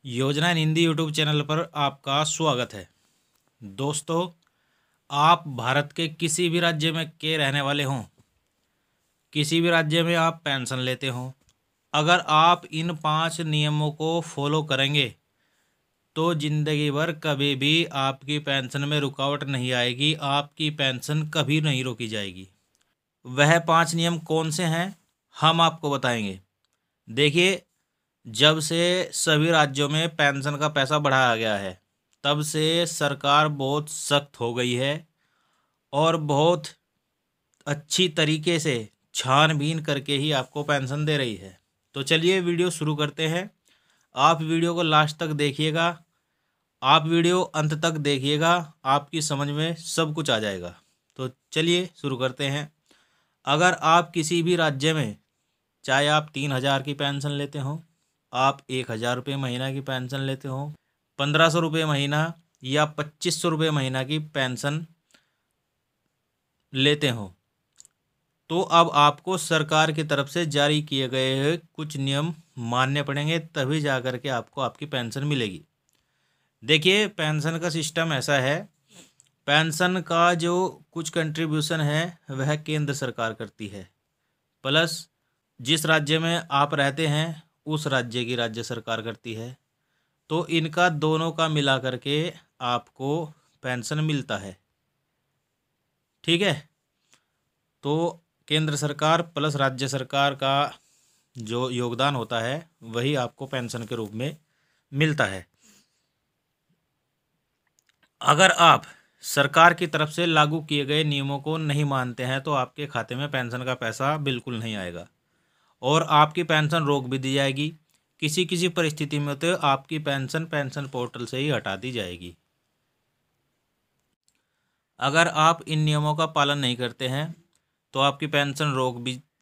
योजना इन Hindi YouTube channel पर आपका स्वागत है। दोस्तों, आप भारत के किसी भी राज्य में के रहने वाले हों, किसी भी राज्य में आप पेंशन लेते हों, अगर आप इन 5 नियमों को फॉलो करेंगे तो ज़िंदगी भर कभी भी आपकी पेंशन में रुकावट नहीं आएगी, आपकी पेंशन कभी नहीं रोकी जाएगी। वह 5 नियम कौन से हैं, हम आपको बताएंगे। देखिए, जब से सभी राज्यों में पेंशन का पैसा बढ़ाया गया है, तब से सरकार बहुत सख्त हो गई है और बहुत अच्छी तरीके से छानबीन करके ही आपको पेंशन दे रही है। तो चलिए वीडियो शुरू करते हैं। आप वीडियो को लास्ट तक देखिएगा, आप वीडियो अंत तक देखिएगा, आपकी समझ में सब कुछ आ जाएगा। तो चलिए शुरू करते हैं। अगर आप किसी भी राज्य में, चाहे आप 3,000 की पेंशन लेते हो, आप 1,000 रुपये महीना की पेंशन लेते हो, 1,500 रुपये महीना या 2,500 रुपये महीना की पेंशन लेते हो, तो अब आपको सरकार की तरफ से जारी किए गए कुछ नियम मानने पड़ेंगे, तभी जा कर के आपको आपकी पेंशन मिलेगी। देखिए, पेंशन का सिस्टम ऐसा है, पेंशन का जो कुछ कंट्रीब्यूशन है वह केंद्र सरकार करती है, प्लस जिस राज्य में आप रहते हैं उस राज्य की राज्य सरकार करती है। तो इनका दोनों का मिला करके आपको पेंशन मिलता है। ठीक है, तो केंद्र सरकार प्लस राज्य सरकार का जो योगदान होता है वही आपको पेंशन के रूप में मिलता है। अगर आप सरकार की तरफ से लागू किए गए नियमों को नहीं मानते हैं तो आपके खाते में पेंशन का पैसा बिल्कुल नहीं आएगा और आपकी पेंशन रोक भी दी जाएगी। किसी किसी परिस्थिति में तो आपकी पेंशन पेंशन पोर्टल से ही हटा दी जाएगी। अगर आप इन नियमों का पालन नहीं करते हैं तो आपकी पेंशन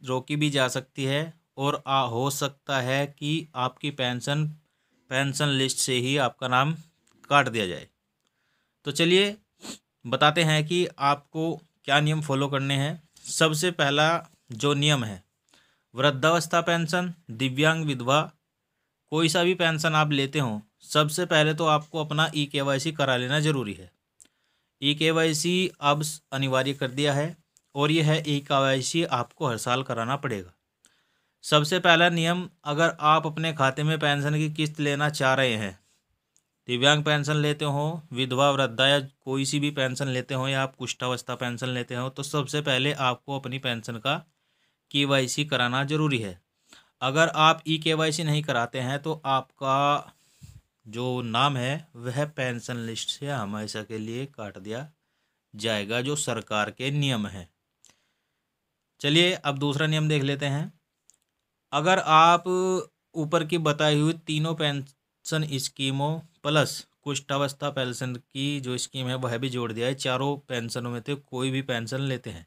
रोकी भी जा सकती है और हो सकता है कि आपकी पेंशन लिस्ट से ही आपका नाम काट दिया जाए। तो चलिए बताते हैं कि आपको क्या नियम फॉलो करने हैं। सबसे पहला जो नियम है, वृद्धावस्था पेंशन, दिव्यांग, विधवा, कोई सा भी पेंशन आप लेते हो, सबसे पहले तो आपको अपना KYC करा लेना ज़रूरी है। KYC अब अनिवार्य कर दिया है और यह KYC आपको हर साल कराना पड़ेगा। सबसे पहला नियम, अगर आप अपने खाते में पेंशन की किस्त लेना चाह रहे हैं, दिव्यांग पेंशन लेते हो, विधवा, वृद्धा या कोई सी भी पेंशन लेते हो या आप कुष्ठावस्था पेंशन लेते हो, तो सबसे पहले आपको अपनी पेंशन का KYC कराना ज़रूरी है। अगर आप KYC नहीं कराते हैं तो आपका जो नाम है वह पेंशन लिस्ट से हमेशा के लिए काट दिया जाएगा, जो सरकार के नियम हैं। चलिए अब दूसरा नियम देख लेते हैं। अगर आप ऊपर की बताई हुई तीनों पेंशन स्कीमों प्लस कुष्ठावस्था पेंशन की जो स्कीम है वह भी जोड़ दिया है, चारों पेंशनों में से कोई भी पेंशन लेते हैं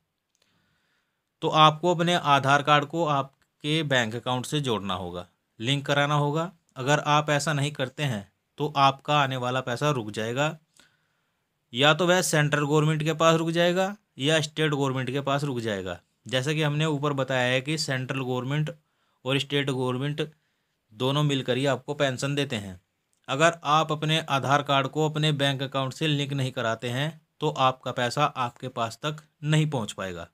तो आपको अपने आधार कार्ड को आपके बैंक अकाउंट से जोड़ना होगा, लिंक कराना होगा। अगर आप ऐसा नहीं करते हैं तो आपका आने वाला पैसा रुक जाएगा, या तो वह सेंट्रल गवर्नमेंट के पास रुक जाएगा या स्टेट गवर्नमेंट के पास रुक जाएगा। जैसे कि हमने ऊपर बताया है कि सेंट्रल गवर्नमेंट और स्टेट गवर्नमेंट दोनों मिलकर ही आपको पेंशन देते हैं। अगर आप अपने आधार कार्ड को अपने बैंक अकाउंट से लिंक नहीं कराते हैं तो आपका पैसा आपके पास तक नहीं पहुंच पाएगा।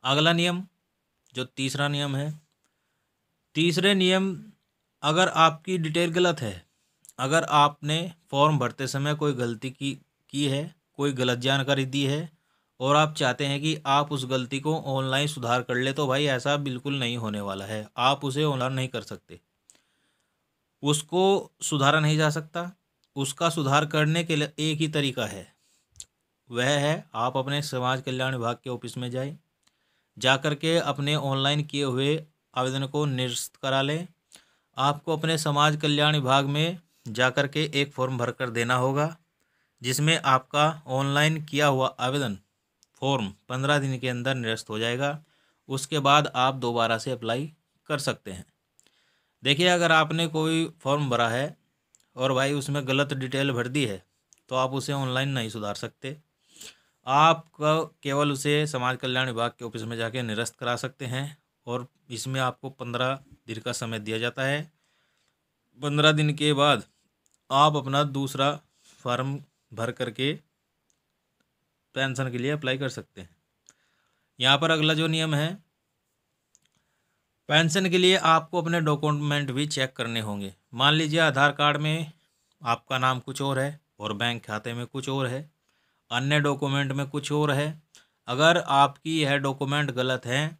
अगला नियम, जो तीसरा नियम है, तीसरे नियम, अगर आपकी डिटेल गलत है, अगर आपने फॉर्म भरते समय कोई गलती की है, कोई गलत जानकारी दी है और आप चाहते हैं कि आप उस गलती को ऑनलाइन सुधार कर ले, तो भाई ऐसा बिल्कुल नहीं होने वाला है। आप उसे ऑनलाइन नहीं कर सकते, उसको सुधारा नहीं जा सकता। उसका सुधार करने के लिए एक ही तरीका है, वह है आप अपने समाज कल्याण विभाग के ऑफिस में जाएं, जा कर के अपने ऑनलाइन किए हुए आवेदन को निरस्त करा लें। आपको अपने समाज कल्याण विभाग में जा कर के एक फॉर्म भर कर देना होगा, जिसमें आपका ऑनलाइन किया हुआ आवेदन फॉर्म 15 दिन के अंदर निरस्त हो जाएगा। उसके बाद आप दोबारा से अप्लाई कर सकते हैं। देखिए, अगर आपने कोई फॉर्म भरा है और भाई उसमें गलत डिटेल भर दी है तो आप उसे ऑनलाइन नहीं सुधार सकते। आपका केवल उसे समाज कल्याण विभाग के ऑफिस में जाके निरस्त करा सकते हैं और इसमें आपको 15 दिन का समय दिया जाता है। 15 दिन के बाद आप अपना दूसरा फॉर्म भर करके पेंशन के लिए अप्लाई कर सकते हैं। यहाँ पर अगला जो नियम है, पेंशन के लिए आपको अपने डॉक्यूमेंट भी चेक करने होंगे। मान लीजिए आधार कार्ड में आपका नाम कुछ और है और बैंक खाते में कुछ और है, अन्य डॉक्यूमेंट में कुछ और है। अगर आपकी यह डॉक्यूमेंट गलत हैं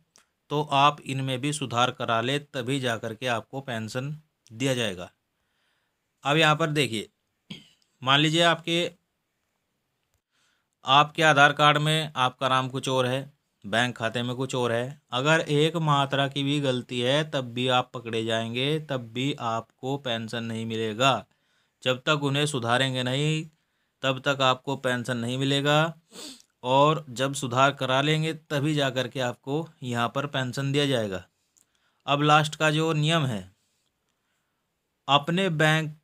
तो आप इनमें भी सुधार करा ले, तभी जा कर के आपको पेंशन दिया जाएगा। अब यहाँ पर देखिए, मान लीजिए आपके आधार कार्ड में आपका नाम कुछ और है, बैंक खाते में कुछ और है। अगर एक मात्रा की भी गलती है तब भी आप पकड़े जाएंगे, तब भी आपको पेंशन नहीं मिलेगा। जब तक उन्हें सुधारेंगे नहीं तब तक आपको पेंशन नहीं मिलेगा, और जब सुधार करा लेंगे तभी जा कर के आपको यहाँ पर पेंशन दिया जाएगा। अब लास्ट का जो नियम है, अपने बैंक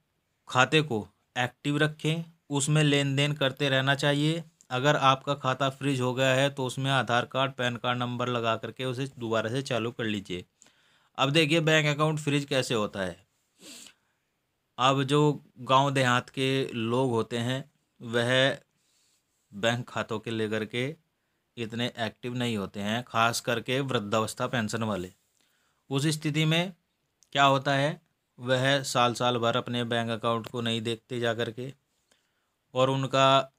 खाते को एक्टिव रखें, उसमें लेन देन करते रहना चाहिए। अगर आपका खाता फ्रीज हो गया है तो उसमें आधार कार्ड पैन कार्ड नंबर लगा करके उसे दोबारा से चालू कर लीजिए। अब देखिए बैंक अकाउंट फ्रीज कैसे होता है। अब जो गांव देहात के लोग होते हैं वह बैंक खातों के लेकर के इतने एक्टिव नहीं होते हैं, खास करके वृद्धावस्था पेंशन वाले। उस स्थिति में क्या होता है, वह साल साल भर अपने बैंक अकाउंट को नहीं देखते जा कर के, और उनका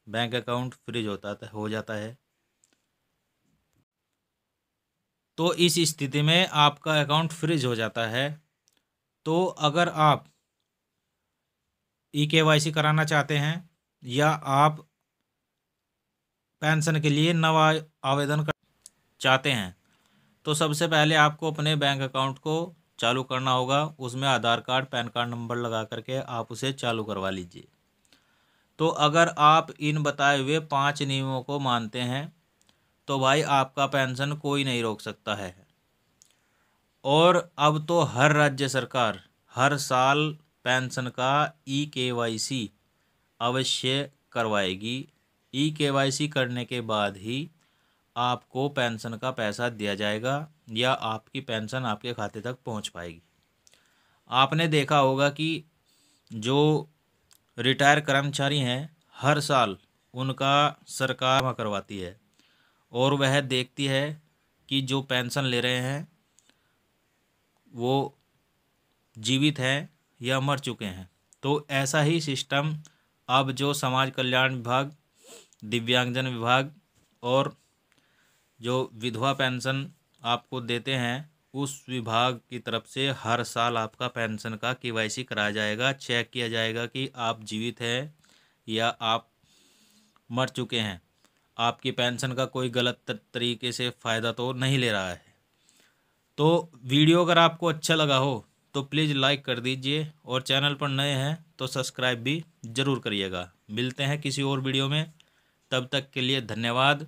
बैंक अकाउंट फ्रीज हो जाता है। तो इस स्थिति में आपका अकाउंट फ्रीज हो जाता है। तो अगर आप KYC कराना चाहते हैं या आप पेंशन के लिए नवा आवेदन कर चाहते हैं, तो सबसे पहले आपको अपने बैंक अकाउंट को चालू करना होगा। उसमें आधार कार्ड पैन कार्ड नंबर लगा करके आप उसे चालू करवा लीजिए। तो अगर आप इन बताए हुए 5 नियमों को मानते हैं तो भाई आपका पेंशन कोई नहीं रोक सकता है। और अब तो हर राज्य सरकार हर साल पेंशन का KYC अवश्य करवाएगी। KYC करने के बाद ही आपको पेंशन का पैसा दिया जाएगा या आपकी पेंशन आपके खाते तक पहुंच पाएगी। आपने देखा होगा कि जो रिटायर कर्मचारी हैं हर साल उनका सरकार जमा करवाती है और वह देखती है कि जो पेंशन ले रहे हैं वो जीवित हैं या मर चुके हैं। तो ऐसा ही सिस्टम अब जो समाज कल्याण विभाग, दिव्यांगजन विभाग और जो विधवा पेंशन आपको देते हैं उस विभाग की तरफ से हर साल आपका पेंशन का KYC कराया जाएगा। चेक किया जाएगा कि आप जीवित हैं या आप मर चुके हैं, आपकी पेंशन का कोई गलत तरीके से फ़ायदा तो नहीं ले रहा है। तो वीडियो अगर आपको अच्छा लगा हो तो प्लीज़ लाइक कर दीजिए, और चैनल पर नए हैं तो सब्सक्राइब भी ज़रूर करिएगा। मिलते हैं किसी और वीडियो में, तब तक के लिए धन्यवाद।